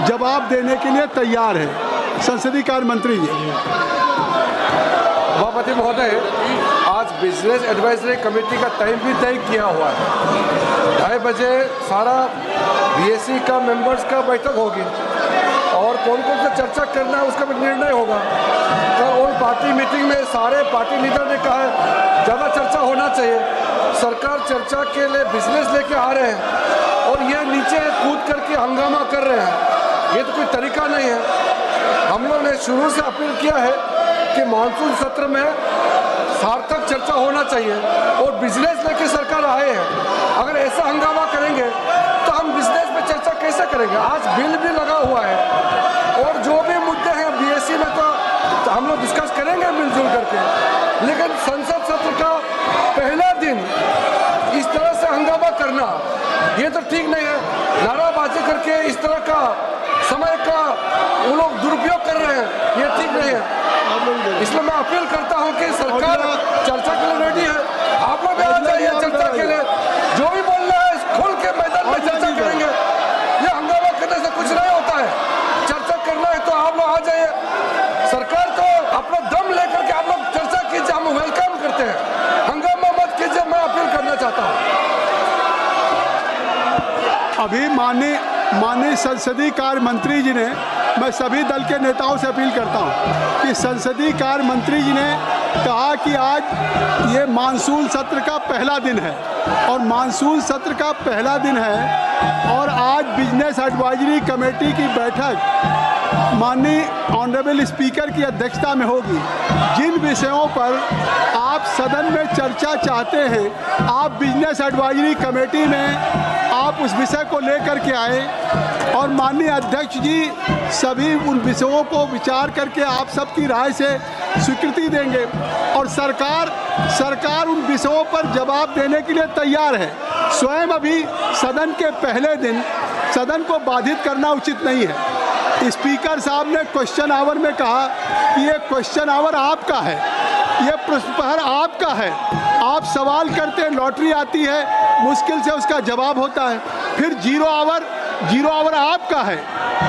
जवाब देने के लिए तैयार है। संसदीय कार्य मंत्री जी। सभापति महोदय, आज बिजनेस एडवाइजरी कमेटी का टाइम भी तय किया हुआ है। 2:30 बजे सारा बीएससी का मेंबर्स का बैठक होगी और कौन कौन सा चर्चा करना है उसका भी निर्णय होगा। कल और पार्टी मीटिंग में सारे पार्टी लीडर ने कहा है ज़्यादा चर्चा होना चाहिए। सरकार चर्चा के लिए बिजनेस लेके आ रहे हैं और ये नीचे कूद करके हंगामा कर रहे हैं, ये तो कोई तरीका नहीं है। हम लोग ने शुरू से अपील किया है कि मानसून सत्र में सार्थक चर्चा होना चाहिए और बिजनेस लेके सरकार आए हैं। अगर ऐसा हंगामा करेंगे तो हम बिजनेस में चर्चा कैसे करेंगे। आज बिल भी लगा हुआ है और जो भी मुद्दे हैं बीएससी में तो हम लोग डिस्कस करेंगे मिलजुल करके, लेकिन संसद सत्र का पहला दिन इस तरह से हंगामा करना ये तो ठीक नहीं है। नाराबाजी करके इस तरह का समय का वो लोग दुरुपयोग कर रहे हैं, ये ठीक नहीं है। इसलिए मैं अपील करता हूं कि सरकार चर्चा के लिए रेडी है। आप लोग आ जाइए चर्चा के लिए, जो भी बोलना है खुल के मैदान में चर्चा करेंगे। ये हंगामा करने से कुछ नहीं होता है। चर्चा करना है तो आप लोग आ जाइए। सरकार को अपना दम लेकर के आप लोग चर्चा कीजिए, हम वेलकम करते हैं। हंगामा मत कीजिए, मैं अपील करना चाहता हूँ। अभी माननीय संसदीय कार्य मंत्री जी ने, मैं सभी दल के नेताओं से अपील करता हूं कि संसदीय कार्य मंत्री जी ने कहा कि आज ये मानसून सत्र का पहला दिन है और मानसून सत्र का पहला दिन है और आज बिजनेस एडवाइजरी कमेटी की बैठक माननीय ऑनरेबल स्पीकर की अध्यक्षता में होगी। जिन विषयों पर आप सदन में चर्चा चाहते हैं, आप बिजनेस एडवाइजरी कमेटी में आप उस विषय को लेकर के आए और माननीय अध्यक्ष जी सभी उन विषयों को विचार करके आप सबकी राय से स्वीकृति देंगे और सरकार उन विषयों पर जवाब देने के लिए तैयार है। स्वयं अभी सदन के पहले दिन सदन को बाधित करना उचित नहीं है। स्पीकर साहब ने क्वेश्चन आवर में कहा कि ये क्वेश्चन आवर आपका है, ये प्रश्न प्रहर आपका है, आप सवाल करते हैं, लॉटरी आती है, मुश्किल से उसका जवाब होता है। फिर जीरो आवर आपका है,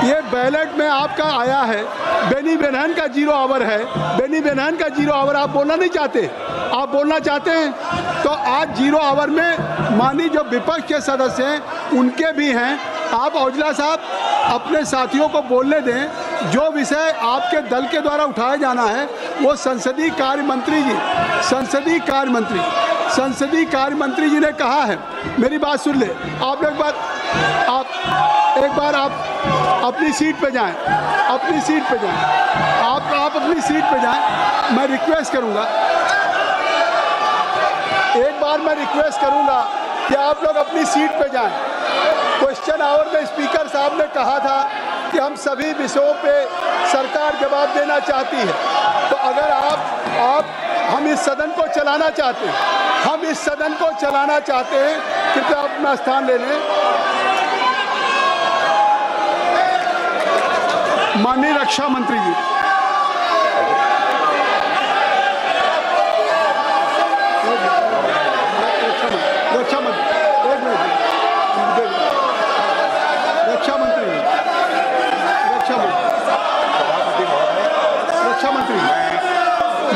ये बैलेट में आपका आया है। बेनी बेनहन का जीरो आवर है, बेनी बेनहन का जीरो आवर आप बोलना नहीं चाहते, आप बोलना चाहते हैं तो आज जीरो आवर में माननीय जो विपक्ष के सदस्य हैं उनके भी हैं। आप औजला साहब अपने साथियों को बोलने दें। जो विषय आपके दल के द्वारा उठाया जाना है वो संसदीय कार्य मंत्री जी ने कहा है। मेरी बात सुन ले, आप एक बार आप अपनी सीट पे जाएं, आप अपनी सीट पे जाएं। मैं रिक्वेस्ट करूंगा कि आप लोग अपनी सीट पे जाएं। क्वेश्चन आवर में स्पीकर साहब ने कहा था कि हम सभी विषयों पे सरकार जवाब देना चाहती है, तो अगर हम इस सदन को चलाना चाहते हैं, कृपया अपना स्थान ले लें। माननीय रक्षा मंत्री जी।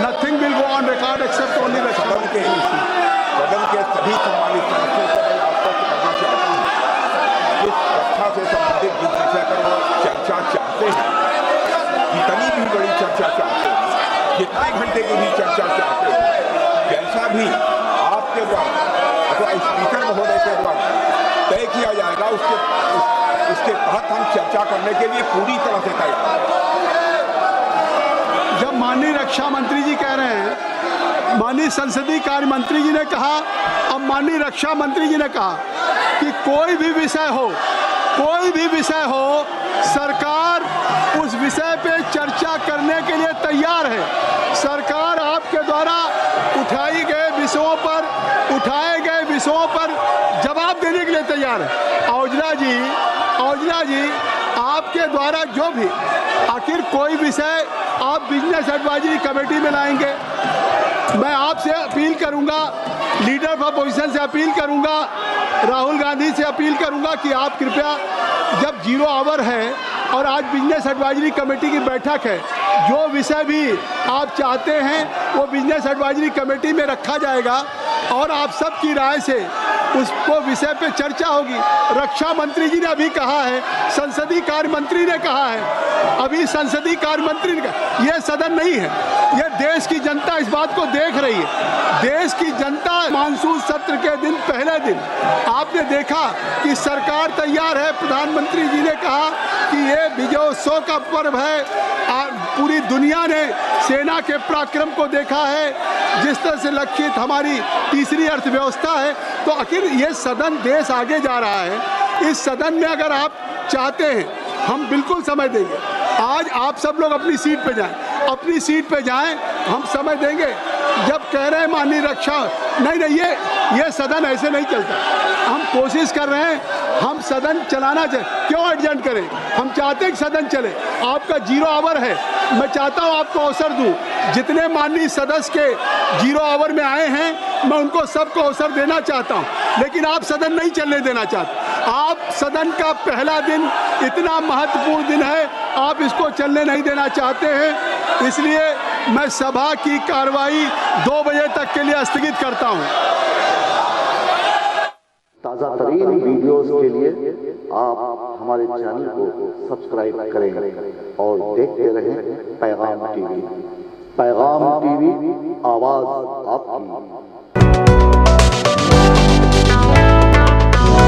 Nothing will go on record except only the सदन के सभी सम्मानित सदस्यों को मैं आश्वस्त करना चाहता हूँ, इस रक्षा से संबंधित जिस विषय पर वो चर्चा चाहते हैं, जितनी भी बड़ी चर्चा चाहते हैं, जितने घंटे की भी चर्चा चाहते हैं, जैसा भी आपके द्वारा अथवा स्पीकर महोदय के द्वारा तय किया जाएगा उसके तहत हम चर्चा करने के लिए पूरी तरह से तैयार हैं। जब माननीय रक्षा मंत्री जी कह रहे हैं, माननीय संसदीय कार्य मंत्री जी ने कहा, अब माननीय रक्षा मंत्री जी ने कहा कि कोई भी विषय हो सरकार उस विषय पे चर्चा करने के लिए तैयार है। सरकार आपके द्वारा उठाए गए विषयों पर जवाब देने के लिए तैयार है। औजला जी आपके द्वारा जो भी आखिर कोई विषय आप बिजनेस एडवाइजरी कमेटी में लाएंगे, मैं आपसे अपील करूंगा, लीडर ऑफ अपोजिशन से अपील करूंगा, राहुल गांधी से अपील करूंगा कि आप कृपया जब जीरो आवर है और आज बिजनेस एडवाइजरी कमेटी की बैठक है। जो विषय भी आप चाहते हैं वो बिजनेस एडवाइजरी कमेटी में रखा जाएगा और आप सबकी राय से उसको विषय पे चर्चा होगी। रक्षा मंत्री जी ने अभी कहा है, संसदीय कार्य मंत्री ने कहा है, अभी संसदीय कार्य मंत्री ने कहा, यह सदन नहीं है, यह देश की जनता इस बात को देख रही है। देश की जनता मानसून सत्र के दिन पहले दिन आपने देखा कि सरकार तैयार है। प्रधानमंत्री जी ने कहा कि ये विजयोत्सव का पर्व है। पूरी दुनिया ने सेना के पराक्रम को देखा है, जिस तरह से लक्षित हमारी तीसरी अर्थव्यवस्था है। तो आखिर ये सदन देश आगे जा रहा है। इस सदन में अगर आप चाहते हैं, हम बिल्कुल समय देंगे। आज आप सब लोग अपनी सीट पे जाएं, अपनी सीट पे जाएं, हम समय देंगे। जब कह रहे हैं माननीय रक्षा, नहीं ये सदन ऐसे नहीं चलता। हम कोशिश कर रहे हैं, हम सदन चलाना चाहिए, क्यों एडजस्ट करें। हम चाहते हैं कि सदन चले। आपका 0 आवर है, मैं चाहता हूं आपको अवसर दूं। जितने माननीय सदस्य के 0 आवर में आए हैं, मैं उनको सबको अवसर देना चाहता हूं, लेकिन आप सदन नहीं चलने देना चाहते। आप सदन का पहला दिन इतना महत्वपूर्ण दिन है, आप इसको चलने नहीं देना चाहते हैं। इसलिए मैं सभा की कार्रवाई 2 बजे तक के लिए स्थगित करता हूं। ताज़ा तरीन वीडियोस के लिए आप हमारे चैनल को सब्सक्राइब करें और देखते रहें पैगाम टीवी। पैगाम टीवी, आवाज़ आपकी।